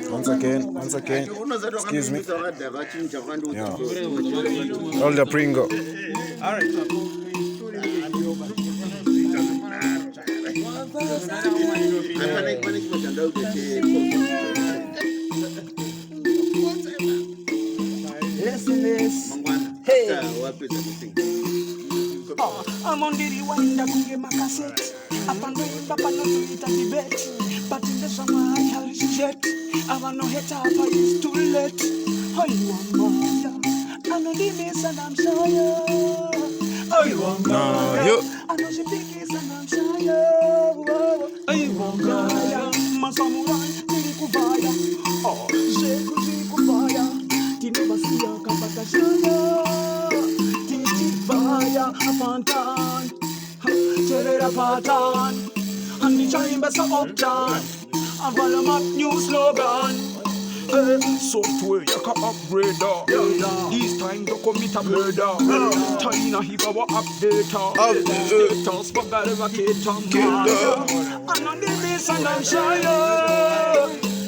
Once again. Excuse me. Yeah. Elder Princo. Alright. Hey. I'm on the rewind, I'm going my cassette. Up and down, up and down to it and debate. But in the summer, I have jet. I want no head up, it's too late. I want more. I know the miss and I'm shy. I want more. I know she think and I'm shy. I want more. My samurai, Tilikuvaya. Oh, Shekuvaya. Tinova Sia Kapatashaya. Titivaya, Afantan. Terera Patan. And the chamber so uptown. I follow up new slogan. Software you can upgrade. This time to commit a murder. China he go update. Updaters for Galvacator. I know the miss and I'm shy.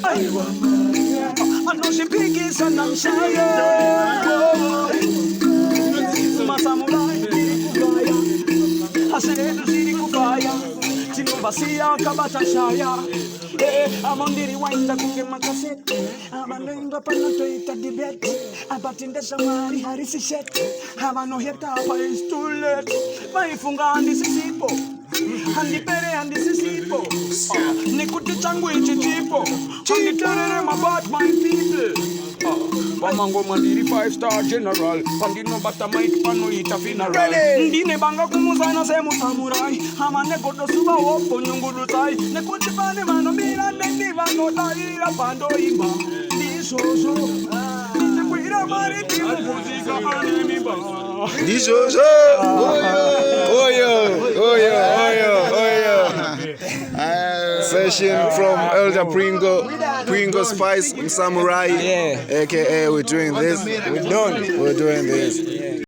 I know she pickies and I'm shy. My samurai, I said to see the fire. Basia Kabata Shaya. I'm on the rewind, I can get my cassette. I'm on the panel to debate. I'm but in the summer, Harris is set. I'm no head up, it's too late. My funga and this is Ipo. And the pere and this is Ipo. Nikuti Changwe Chipo. And the terror about my people. Wamango Mandiri 5-star general. Pandino Bata Mike Panoita funeral. Ndine Banga Kumusana Semu Samurai. Hamane Koto Suba Opo Nyungurutai. Nekuti Pane Mano Mira Nendiva no Taira Pando Ima. Dishoso. Nikuira Mariti Muzika Animiba. Dishoso. Session from Elder Princo Spice Samurai, aka we're doing this. We're doing this.